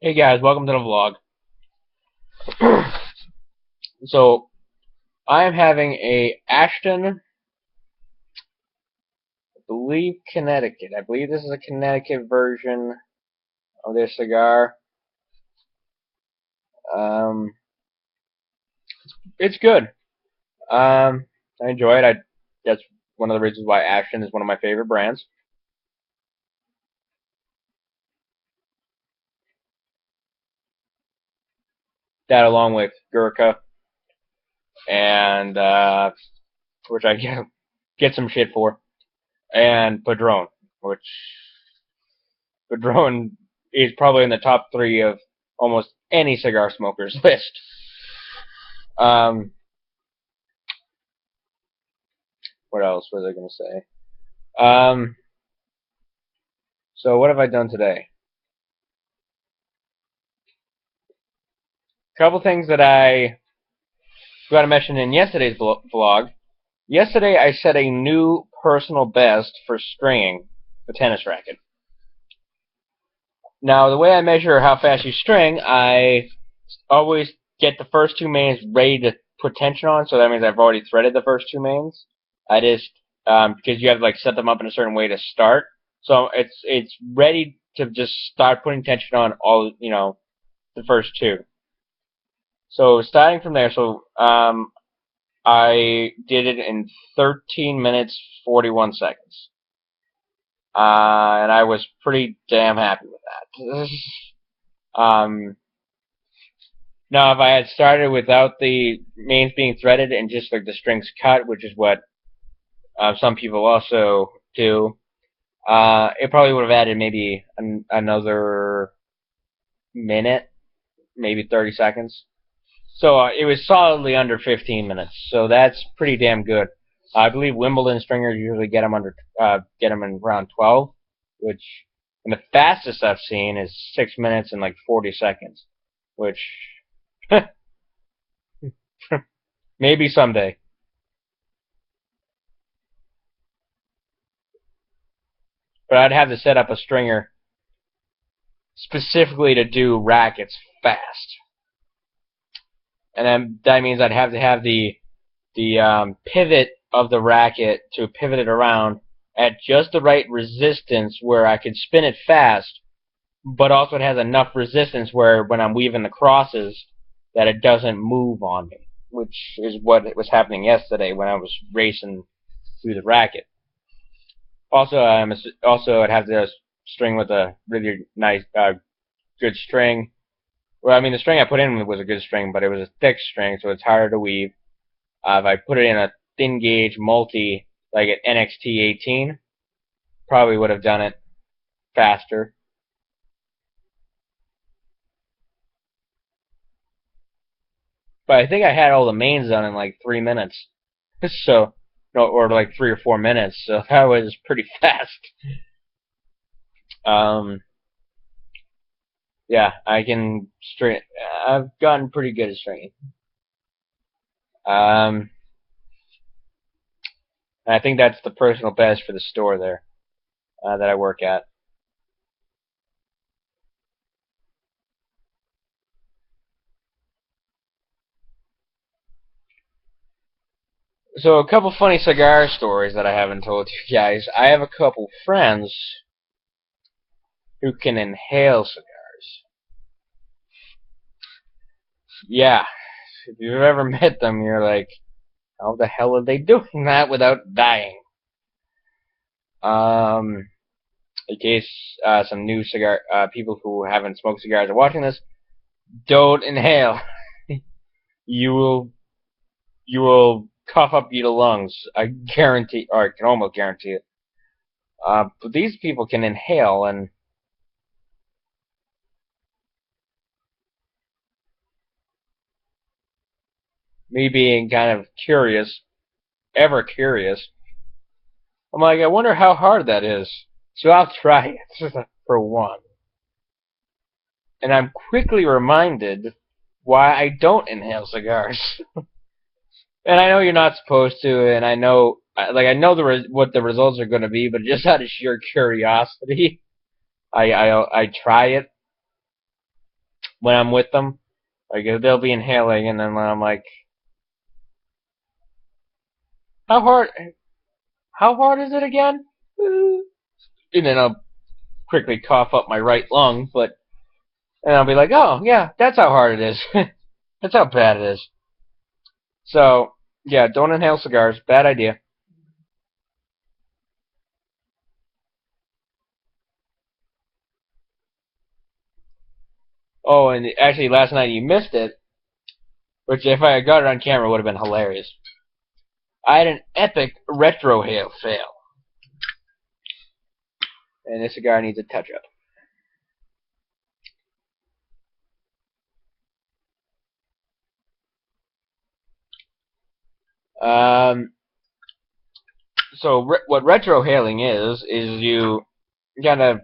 Hey guys, welcome to the vlog. So, I am having a Ashton, I believe Connecticut. I believe this is a Connecticut version of this cigar. Um, it's good. I enjoy it. That's one of the reasons why Ashton is one of my favorite brands. That along with Gurkha and which I get some shit for, and Padron, which Padron is probably in the top three of almost any cigar smoker's list. Um, what else was I going to say? So what have I done today? A couple things that I forgot to mention in yesterday's vlog. Yesterday I set a new personal best for stringing the tennis racket. Now the way I measure how fast you string, I always get the first two mains ready to put tension on, so that means I've already threaded the first two mains. I just because you have to like set them up in a certain way to start, so it's ready to just start putting tension on all the first two. So starting from there, I did it in 13 minutes 41 seconds, and I was pretty damn happy with that. Now, if I had started without the mains being threaded and just like the strings cut, which is what some people also do, it probably would have added maybe another minute, maybe 30 seconds. So it was solidly under 15 minutes. So that's pretty damn good. I believe Wimbledon stringers usually get them in around 12, which and the fastest I've seen is 6 minutes and like 40 seconds, which maybe someday. But I'd have to set up a stringer specifically to do rackets fast, and then that means I'd have to have the pivot of the racket to pivot it around at just the right resistance where I could spin it fast, but also it has enough resistance where when I'm weaving the crosses that it doesn't move on me, which is what was happening yesterday when I was racing through the racket. Also, I'd have to string with a really nice, good string. Well, I mean, the string I put in was a good string, but it was a thick string, so it's harder to weave. If I put it in a thin gauge multi, like an NXT 18, probably would have done it faster. But I think I had all the mains done in like 3 minutes. So, no, or like 3 or 4 minutes. So that was pretty fast. Um, yeah, I can string. I've gotten pretty good at stringing. Um, and I think that's the personal best for the store there that I work at. So a couple funny cigar stories that I haven't told you guys. I have a couple friends who can inhale cigars. Yeah, if you've ever met them, you're like, how the hell are they doing that without dying? Um, in case some new cigar people who haven't smoked cigars are watching this, don't inhale. you will you will cough up your lungs. I guarantee, or I can almost guarantee it. But these people can inhale, and me being kind of curious, ever curious, I'm like, I wonder how hard that is. So I'll try it for one. And I'm quickly reminded why I don't inhale cigars. And I know you're not supposed to, and I know, I know what the results are going to be, but just out of sheer curiosity, I try it. when I'm with them. Like, they'll be inhaling, and then I'm like, how hard? How hard is it again? And then I'll quickly cough up my right lung, and I'll be like, oh yeah, that's how hard it is. That's how bad it is. So yeah, don't inhale cigars. Bad idea. Oh, and actually, last night you missed it, which if I had got it on camera would have been hilarious. I had an epic retrohale fail, and this cigar needs a touch-up. So what retrohaling is you kind of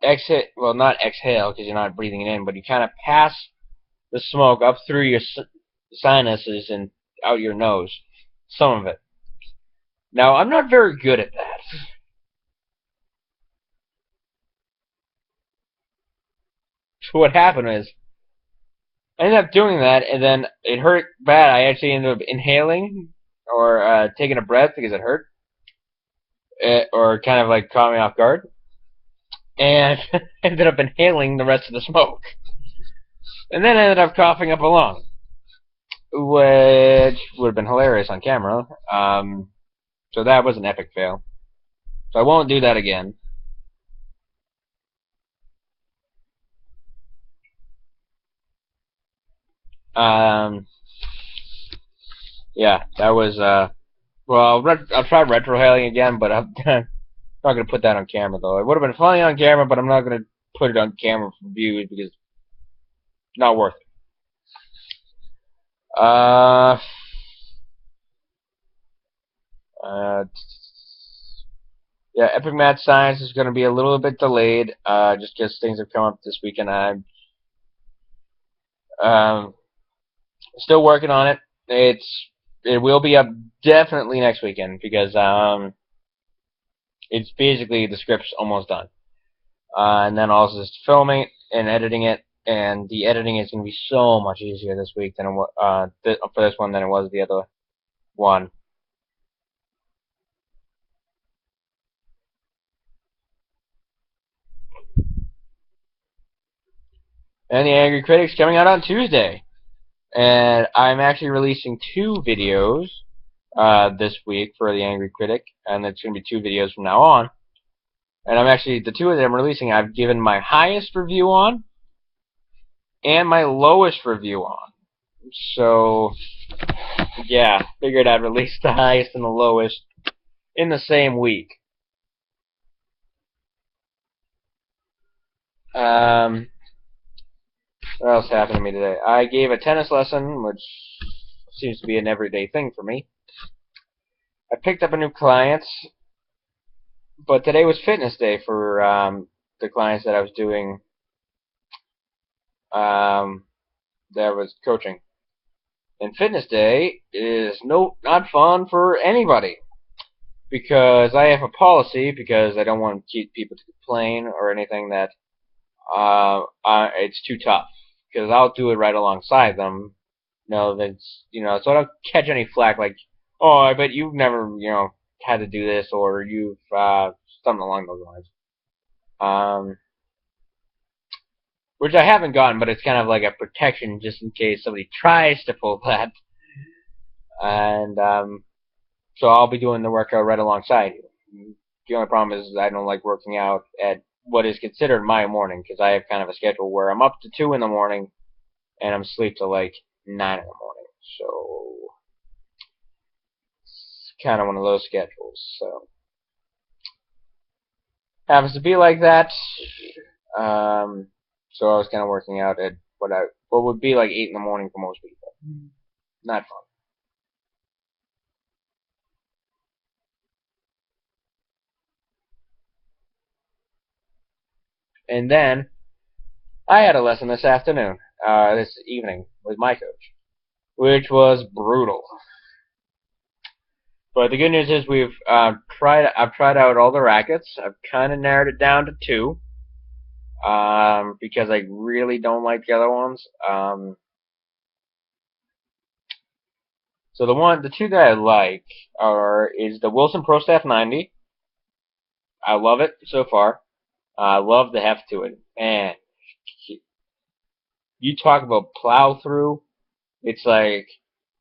exhale, well, not exhale because you're not breathing it in, but you kind of pass the smoke up through your sinuses and out your nose, some of it. Now, I'm not very good at that. So what happened is, I ended up doing that, and then it hurt bad. I actually ended up inhaling or taking a breath because it hurt, or kind of like caught me off guard, and ended up inhaling the rest of the smoke. And then I ended up coughing up a lung, which would have been hilarious on camera. So that was an epic fail. So I won't do that again. Yeah, that was well, I'll try retrohaling again, but I'm not gonna put that on camera though. It would have been funny on camera, but I'm not gonna put it on camera for views because it's not worth it. Yeah, Epic Mad Science is gonna be a little bit delayed, just because things have come up this weekend. I'm still working on it. It will be up definitely next weekend because it's basically the script's almost done. And then also just filming it and editing it, and the editing is going to be so much easier this week than for this one than it was the other one. And the Angry Critic's coming out on Tuesday, and I'm actually releasing 2 videos this week for the Angry Critic, and it's going to be 2 videos from now on. And I'm actually, the 2 that I'm releasing, I've given my highest review on and my lowest review on. So, yeah, figured I'd release the highest and the lowest in the same week. What else happened to me today? I gave a tennis lesson, which seems to be an everyday thing for me. I picked up a new client, but today was fitness day for the clients that I was doing, that was coaching. And fitness day is not fun for anybody, because I have a policy, because I don't want people to complain or anything, that it's too tough, because I'll do it right alongside them. So I don't catch any flack like, oh, I bet you've never, had to do this, or you've, something along those lines. Which I haven't gotten, but it's kind of like a protection just in case somebody tries to pull that. And, so I'll be doing the workout right alongside you. The only problem is I don't like working out at what is considered my morning, because I have kind of a schedule where I'm up to 2 in the morning, and I'm asleep till like 9 in the morning. So it's kind of one of those schedules. So happens to be like that. So I was kind of working out at what would be like 8 in the morning for most people. Not fun. And then I had a lesson this evening with my coach, which was brutal. But the good news is I've tried out all the rackets. I've kind of narrowed it down to 2. because I really don't like the other ones. So the two that I like is the Wilson Pro Staff 90. I love it so far. I love the heft to it, and you talk about plow through. It's like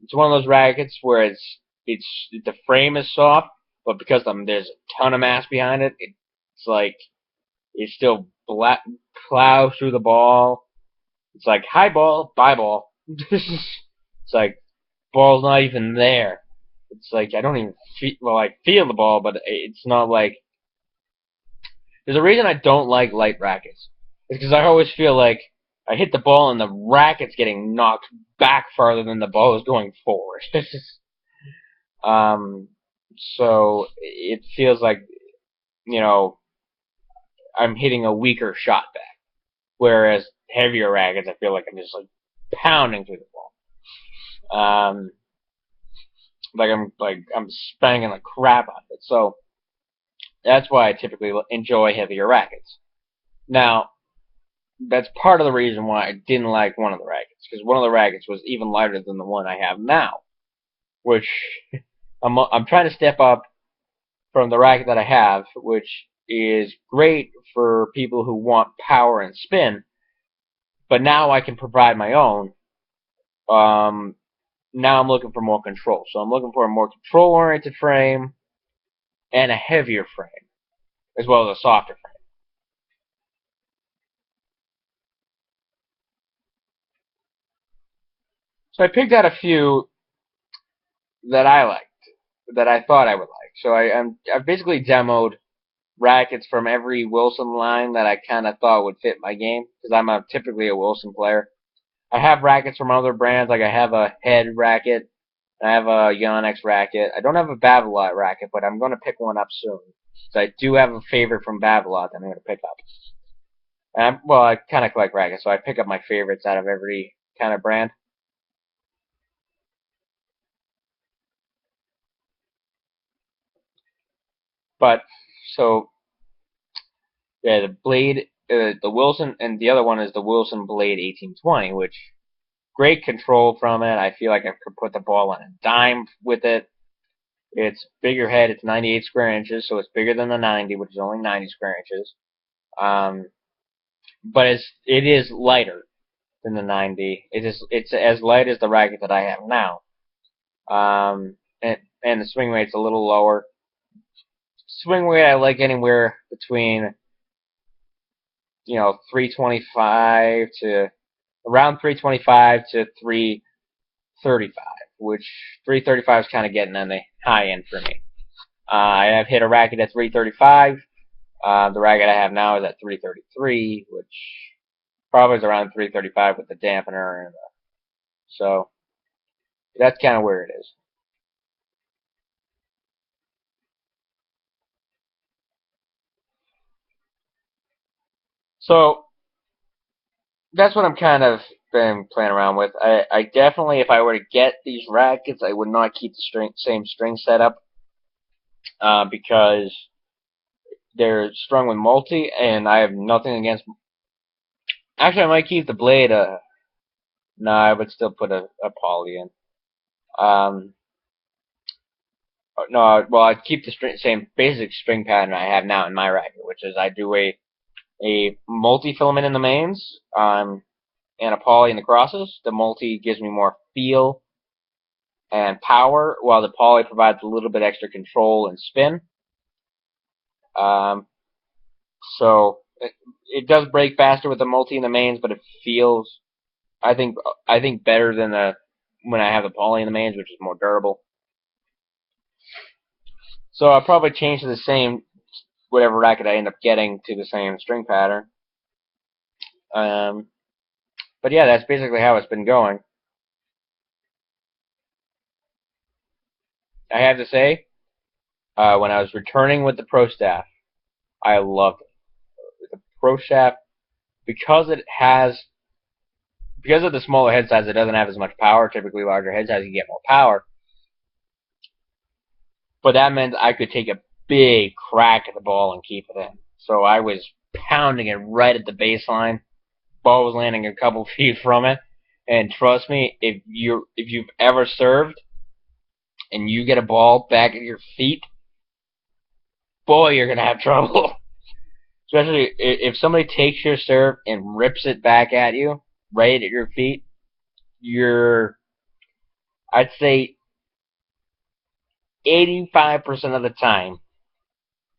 it's one of those rackets where it's the frame is soft, but because there's a ton of mass behind it, it's like it still plows through the ball. It's like high ball, bye ball. It's like ball's not even there. It's like I don't even I feel the ball, but it's not like. There's a reason I don't like light rackets. It's because I always feel like I hit the ball and the racket's getting knocked back farther than the ball is going forward. um, so it feels like, you know, I'm hitting a weaker shot back. Whereas heavier rackets, I feel like I'm just like pounding through the ball. I'm spanking the crap out of it. So that's why I typically enjoy heavier rackets. Now, that's part of the reason why I didn't like one of the rackets, because one of the rackets was even lighter than the one I have now, which I'm trying to step up from the racket that I have, which is great for people who want power and spin, but now I can provide my own. Now I'm looking for more control, so I'm looking for a more control-oriented frame and a heavier frame, as well as a softer frame. So I picked out a few that I liked, that I thought I would like. So I've basically demoed rackets from every Wilson line that I kind of thought would fit my game, because I'm typically a Wilson player. I have rackets from other brands, like I have a Head racket, and I have a Yonex racket. I don't have a Babolat racket, but I'm going to pick one up soon. So I do have a favorite from Babolat that I'm going to pick up. And I kind of collect rackets, so I pick up my favorites out of every kind of brand. But, so, yeah, the Blade, the Wilson, and the other one is the Wilson Blade 1820, which, great control from it. I feel like I could put the ball on a dime with it. It's bigger head. It's 98 square inches, so it's bigger than the 90, which is only 90 square inches. But it is lighter than the 90. It's as light as the racket that I have now. And the swing rate's a little lower. Swing weight I like anywhere between 325 to around 325 to 335, which 335 is kind of getting on the high end for me. I have hit a racket at 335. The racket I have now is at 333, which probably is around 335 with the dampener, and so that's kind of where it is. So that's what I'm kind of been playing around with. I definitely, if I were to get these rackets, I would not keep the same string setup because they're strung with multi, and I have nothing against. Actually, I might keep the blade. No, I would still put a poly in. No, well, I'd keep the same basic string pattern I have now in my racket, which is I do a multi-filament in the mains, and a poly in the crosses. The multi gives me more feel and power, while the poly provides a little bit extra control and spin. So it does break faster with the multi in the mains, but it feels, I think better than when I have the poly in the mains, which is more durable. So I'll probably change to the same, whatever racket I end up getting, to the same string pattern. But yeah, that's basically how it's been going. I have to say, when I was returning with the Pro Staff, I loved it. The Pro Staff, because of the smaller head size, it doesn't have as much power. Typically, larger head size, you get more power. But that meant I could take a big crack at the ball and keep it in. So I was pounding it right at the baseline. Ball was landing a couple feet from it. And trust me, if you've ever served and you get a ball back at your feet, boy, you're gonna have trouble. Especially if somebody takes your serve and rips it back at you, right at your feet, I'd say 85% of the time,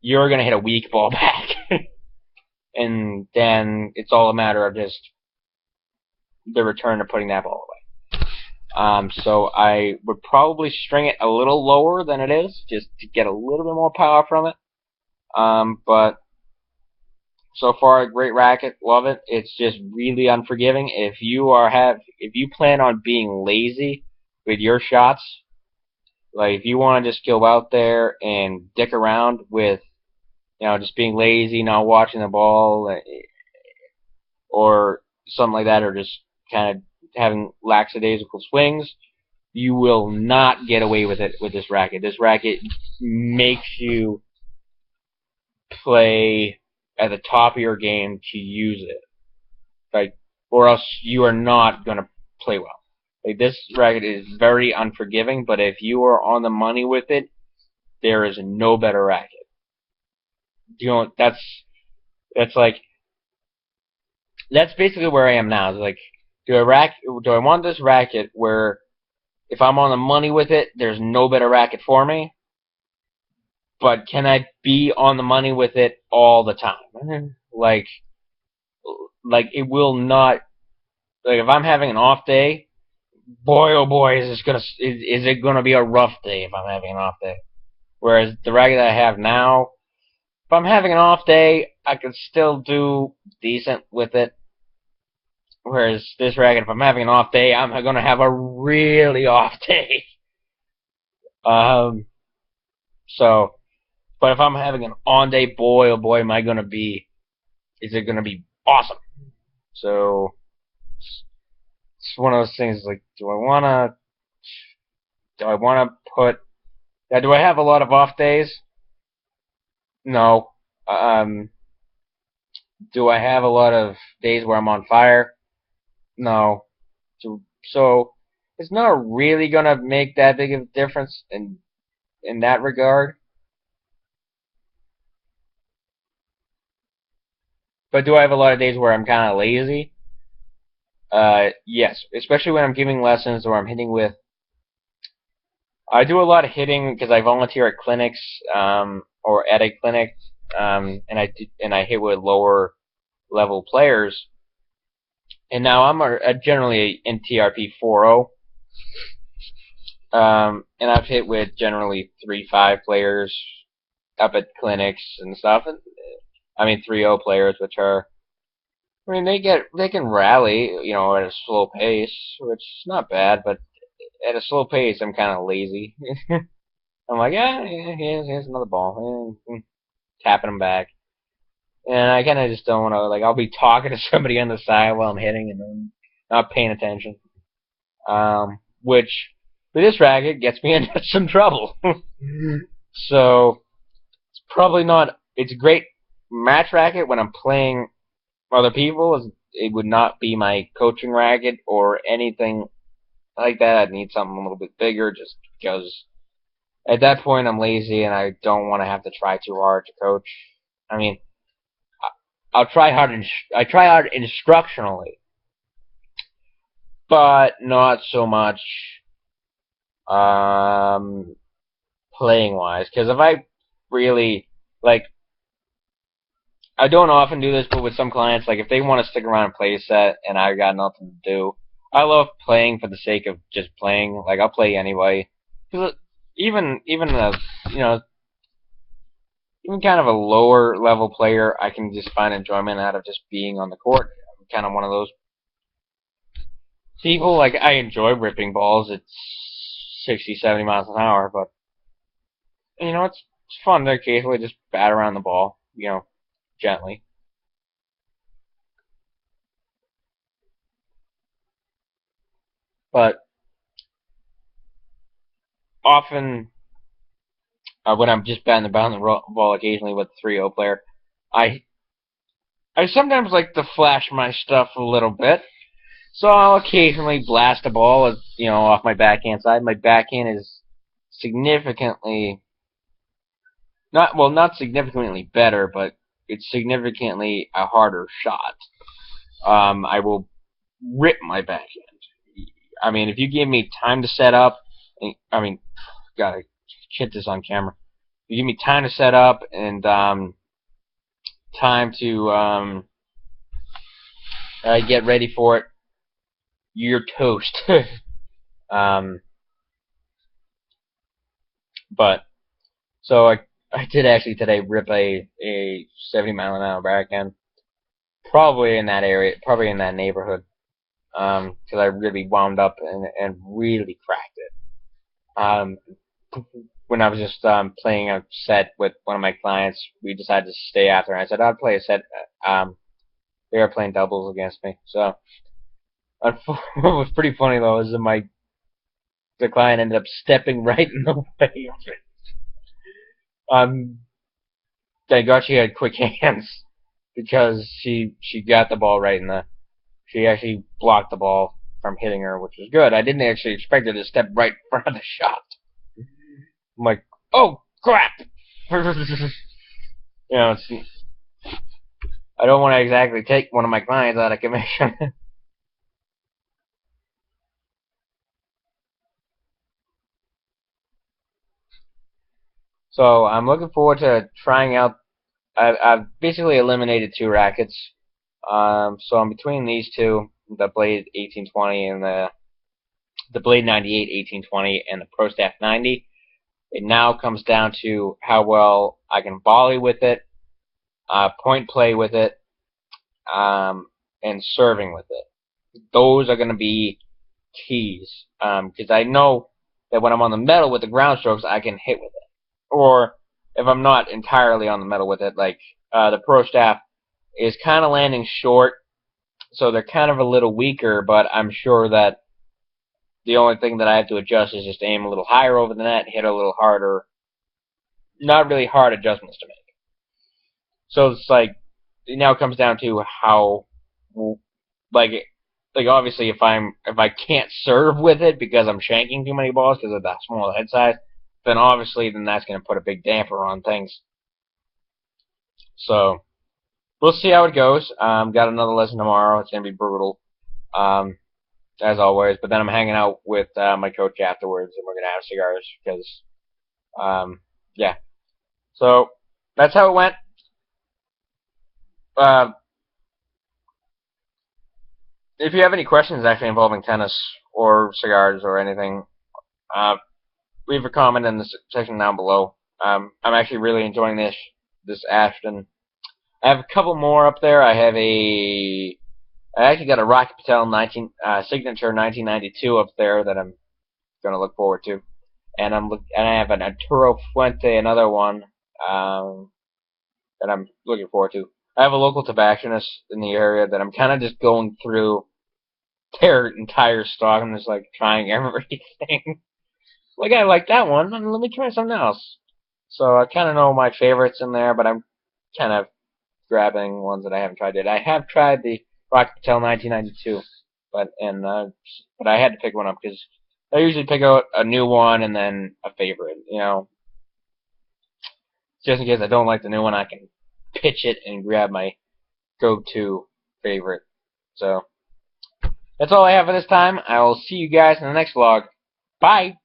you're gonna hit a weak ball back. And then it's all a matter of just the return of putting that ball away. So I would probably string it a little lower than it is, just to get a little bit more power from it. But so far, a great racket, love it. It's just really unforgiving. If you plan on being lazy with your shots, like if you want to just go out there and dick around with, just being lazy, not watching the ball, or something like that, or just kind of having lackadaisical swings, you will not get away with it with this racket. This racket makes you play at the top of your game to use it, or else you are not gonna play well. This racket is very unforgiving, but if you are on the money with it, there is no better racket. That's basically where I am now. It's like, do I want this racket where if I'm on the money with it, there's no better racket for me? But can I be on the money with it all the time? Like it will not. Like if I'm having an off day, boy oh boy, is it gonna be a rough day if I'm having an off day. Whereas the racket that I have now, if I'm having an off day, I can still do decent with it. Whereas this racket, if I'm having an off day, I'm gonna have a really off day. So, but if I'm having an on day, boy oh boy, is it gonna be awesome? So, it's one of those things. Like, do I wanna put? Yeah, do I have a lot of off days? No. Do I have a lot of days where I'm on fire? No. So it's not really gonna make that big of a difference in that regard. But do I have a lot of days where I'm kind of lazy? Yes, especially when I'm giving lessons or I'm hitting with. I do a lot of hitting because I volunteer at clinics, or at a clinic, and I hit with lower level players. And now I'm generally in TRP 4.0, and I've hit with generally 3.5 players up at clinics and stuff. And, 3.0 players, which are, they can rally, at a slow pace, which is not bad, but at a slow pace, I'm kind of lazy. I'm like, yeah, here's another ball, tapping them back. And I kind of just don't want to, I'll be talking to somebody on the side while I'm hitting and then not paying attention. Which, with this racket, gets me into some trouble. So, it's a great match racket when I'm playing other people. It would not be my coaching racket or anything like that. I'd need something a little bit bigger just because at that point I'm lazy and I don't want to have to try too hard to coach. I'll try hard. I try hard instructionally, but not so much playing wise. Because if I really I don't often do this, but with some clients, if they want to stick around and play a set and I got nothing to do, I love playing for the sake of just playing. I'll play anyway. Because even kind of a lower level player, I can just find enjoyment out of just being on the court. I'm kind of one of those people. I enjoy ripping balls at 60, 70 miles an hour, but it's fun to occasionally just bat around the ball, gently. But often, when I'm just batting the ball occasionally with a 3.0 player, I sometimes like to flash my stuff a little bit. So I'll occasionally blast a ball, off my backhand side. My backhand is significantly not significantly better, but it's significantly a harder shot. I will rip my backhand. I mean, if you give me time to set up, gotta hit this on camera. If you give me time to set up and time to get ready for it, you're toast. But so I did actually today rip a 70-mile-an-hour backhand, probably in that area, probably in that neighborhood, because I really wound up and really cracked it. When I was just playing a set with one of my clients, we decided to stay after, and I said I'd play a set. They were playing doubles against me, so what was pretty funny though is that the client ended up stepping right in the way of it. Thank God she had quick hands because she got the ball right in the. She actually blocked the ball from hitting her, which was good. I didn't actually expect her to step right in front of the shot. I'm like, oh crap! It's, I don't want to exactly take one of my clients out of commission. So I'm looking forward to trying out. I've basically eliminated 2 rackets. So I'm between these two, the Blade 1820 and the Blade 98 1820 and the Pro Staff 90. It now comes down to how well I can volley with it, point play with it, and serving with it. Those are going to be keys, because I know that when I'm on the metal with the ground strokes, I can hit with it. Or if I'm not entirely on the metal with it, like the Pro Staff is kind of landing short, so they're kind of a little weaker, but I'm sure that the only thing that I have to adjust is just aim a little higher over the net, hit a little harder. Not really hard adjustments to make. So it's like, it now comes down to how, like obviously if I can't serve with it because I'm shanking too many balls because of that small head size, then obviously that's going to put a big damper on things. So we'll see how it goes. Got another lesson tomorrow. It's going to be brutal, as always. But then I'm hanging out with my coach afterwards, and we're going to have cigars because, yeah. So that's how it went. If you have any questions actually involving tennis or cigars or anything, leave a comment in the section down below. I'm actually really enjoying this Ashton. I have a couple more up there. I actually got a Rocky Patel signature 1992 up there that I'm gonna look forward to, and I have an Arturo Fuente, another one that I'm looking forward to. I have a local tobacconist in the area that I'm kind of just going through their entire stock. I'm just like trying everything. Like, I like that one, and let me try something else. So I kind of know my favorites in there, but I'm kind of grabbing ones that I haven't tried yet. I have tried the Rocky Patel 1992, but I had to pick one up because I usually pick out a new one and then a favorite, just in case I don't like the new one, I can pitch it and grab my go-to favorite. So that's all I have for this time. I will see you guys in the next vlog. Bye!